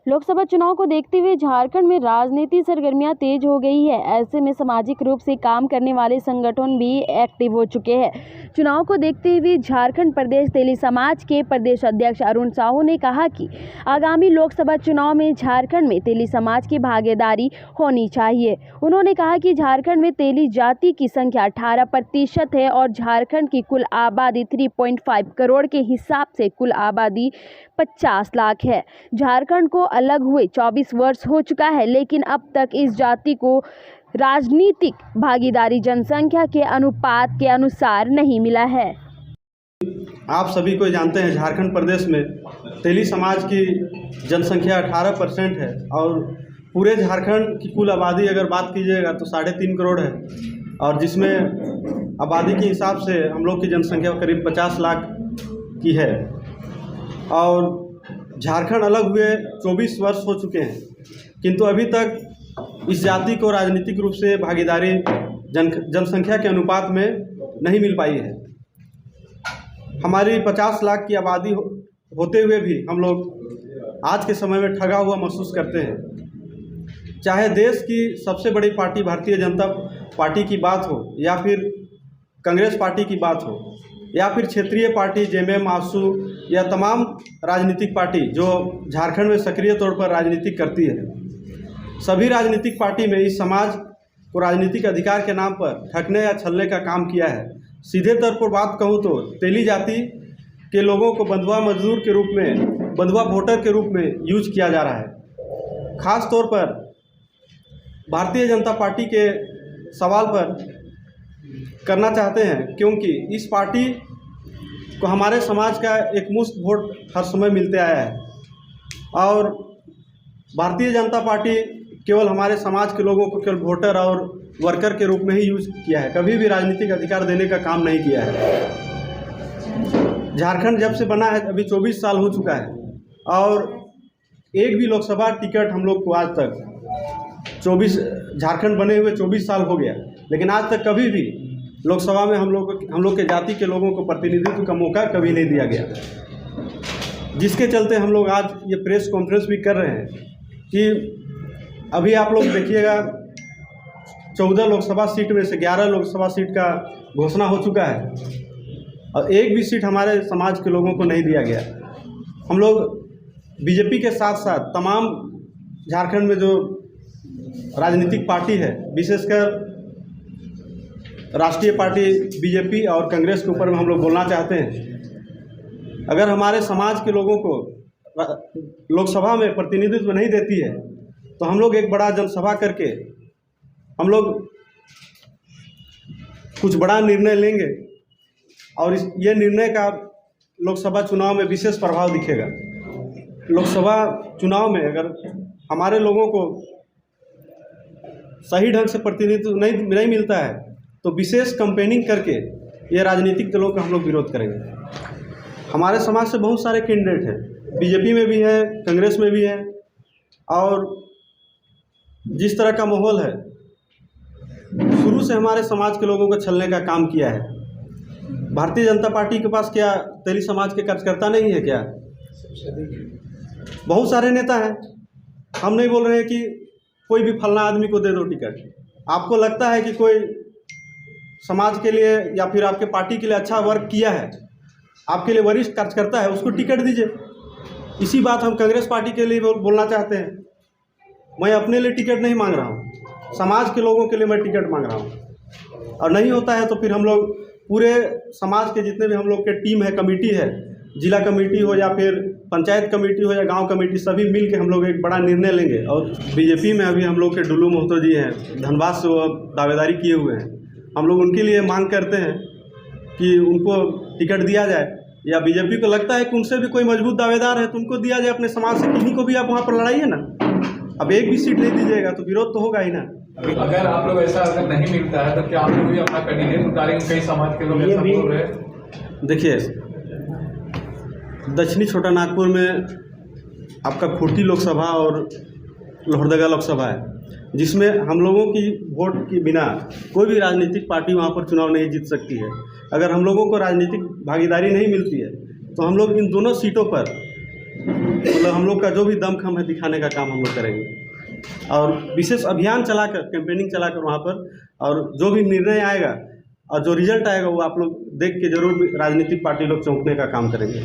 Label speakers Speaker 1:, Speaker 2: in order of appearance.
Speaker 1: लोकसभा चुनाव को देखते हुए झारखंड में राजनीतिक सरगर्मियां तेज हो गई है। ऐसे में सामाजिक रूप से काम करने वाले संगठन भी एक्टिव हो चुके हैं। चुनाव को देखते हुए झारखंड प्रदेश तेली समाज के प्रदेश अध्यक्ष अरुण साहू ने कहा कि आगामी लोकसभा चुनाव में झारखंड में तेली समाज की भागीदारी होनी चाहिए। उन्होंने कहा कि झारखंड में तेली जाति की संख्या 18% है और झारखंड की कुल आबादी 3.5 करोड़ के हिसाब से कुल आबादी 50 लाख है। झारखंड को अलग हुए 24 वर्ष हो चुका है, लेकिन अब तक इस जाति को राजनीतिक भागीदारी जनसंख्या के अनुपात के अनुसार नहीं मिला है।
Speaker 2: आप सभी को जानते हैं, झारखंड प्रदेश में तेली समाज की जनसंख्या 18% है और पूरे झारखंड की कुल आबादी अगर बात कीजिएगा तो 3.5 करोड़ है और जिसमें आबादी के हिसाब से हम लोग की जनसंख्या करीब 50 लाख की है। और झारखंड अलग हुए 24 वर्ष हो चुके हैं, किंतु अभी तक इस जाति को राजनीतिक रूप से भागीदारी जनसंख्या के अनुपात में नहीं मिल पाई है। हमारी 50 लाख की आबादी होते हुए भी हम लोग आज के समय में ठगा हुआ महसूस करते हैं। चाहे देश की सबसे बड़ी पार्टी भारतीय जनता पार्टी की बात हो या फिर कांग्रेस पार्टी की बात हो या फिर क्षेत्रीय पार्टी जेएमएम, आसू या तमाम राजनीतिक पार्टी जो झारखंड में सक्रिय तौर पर राजनीति करती है, सभी राजनीतिक पार्टी में इस समाज को राजनीतिक अधिकार के नाम पर ठगने या छलने का काम किया है। सीधे तौर पर बात कहूँ तो तेली जाति के लोगों को बंधुआ मजदूर के रूप में, बंधुआ वोटर के रूप में यूज किया जा रहा है। खास तौर पर भारतीय जनता पार्टी के सवाल पर करना चाहते हैं, क्योंकि इस पार्टी को हमारे समाज का एक मुश्त वोट हर समय मिलते आया है और भारतीय जनता पार्टी केवल हमारे समाज के लोगों को केवल वोटर और वर्कर के रूप में ही यूज किया है, कभी भी राजनीतिक अधिकार देने का काम नहीं किया है। झारखंड जब से बना है अभी 24 साल हो चुका है और एक भी लोकसभा टिकट हम लोग को आज तक झारखंड बने हुए 24 साल हो गया, लेकिन आज तक कभी भी लोकसभा में हम लोग के जाति के लोगों को प्रतिनिधित्व का मौका कभी नहीं दिया गया। जिसके चलते हम लोग आज ये प्रेस कॉन्फ्रेंस भी कर रहे हैं कि अभी आप लोग देखिएगा 14 लोकसभा सीट में से 11 लोकसभा सीट का घोषणा हो चुका है और एक भी सीट हमारे समाज के लोगों को नहीं दिया गया। हम लोग बीजेपी के साथ साथ तमाम झारखंड में जो राजनीतिक पार्टी है, विशेषकर राष्ट्रीय पार्टी बीजेपी और कांग्रेस के ऊपर में हम लोग बोलना चाहते हैं। अगर हमारे समाज के लोगों को लोकसभा में प्रतिनिधित्व नहीं देती है तो हम लोग एक बड़ा जनसभा करके हम लोग कुछ बड़ा निर्णय लेंगे और ये निर्णय का लोकसभा चुनाव में विशेष प्रभाव दिखेगा। लोकसभा चुनाव में अगर हमारे लोगों को सही ढंग से प्रतिनिधित्व नहीं मिलता है तो विशेष कैंपेनिंग करके ये राजनीतिक दलों का हम लोग विरोध करेंगे। हमारे समाज से बहुत सारे कैंडिडेट हैं, बीजेपी में भी है, कांग्रेस में भी है और जिस तरह का माहौल है, शुरू से हमारे समाज के लोगों को छलने का काम किया है। भारतीय जनता पार्टी के पास क्या तेली समाज के कार्यकर्ता नहीं है क्या? बहुत सारे नेता हैं। हम नहीं बोल रहे हैं कि कोई भी फलना आदमी को दे दो टिकट। आपको लगता है कि कोई समाज के लिए या फिर आपके पार्टी के लिए अच्छा वर्क किया है, आपके लिए वरिष्ठ कार्यकर्ता है, उसको टिकट दीजिए। इसी बात हम कांग्रेस पार्टी के लिए बोलना चाहते हैं। मैं अपने लिए टिकट नहीं मांग रहा हूँ, समाज के लोगों के लिए मैं टिकट मांग रहा हूँ। और नहीं होता है तो फिर हम लोग पूरे समाज के जितने भी हम लोग के टीम है, कमेटी है, जिला कमेटी हो या फिर पंचायत कमेटी हो या गांव कमेटी, सभी मिल के हम लोग एक बड़ा निर्णय लेंगे। और बीजेपी में अभी हम लोग के डुल्लू महतो जी हैं, धनबाद से वो दावेदारी किए हुए हैं। हम लोग उनके लिए मांग करते हैं कि उनको टिकट दिया जाए, या बीजेपी को लगता है कि उनसे भी कोई मजबूत दावेदार है तो उनको दिया जाए अपने समाज से। किन्हीं को भी आप वहाँ पर लड़ाइए ना। अब एक भी सीट नहीं दीजिएगा तो विरोध तो होगा ही ना।
Speaker 3: अगर आप लोग ऐसा अगर नहीं मिलता है तो क्या आप लोग भी अपना कैंडिडेट उतारेंगे? कई समाज के लोग ऐसा बोल रहे हैं।
Speaker 2: देखिए, दक्षिणी छोटा नागपुर में आपका खूंटी लोकसभा और लोहरदगा लोकसभा है, जिसमें हम लोगों की वोट के बिना कोई भी राजनीतिक पार्टी वहाँ पर चुनाव नहीं जीत सकती है। अगर हम लोगों को राजनीतिक भागीदारी नहीं मिलती है तो हम लोग इन दोनों सीटों पर मतलब हम लोग का जो भी दमखम है दिखाने का काम हम लोग करेंगे और विशेष अभियान चलाकर कैंपेनिंग चलाकर वहाँ पर, और जो भी निर्णय आएगा और जो रिजल्ट आएगा वो आप लोग देख के जरूर राजनीतिक पार्टी लोग चौंकने का काम करेंगे।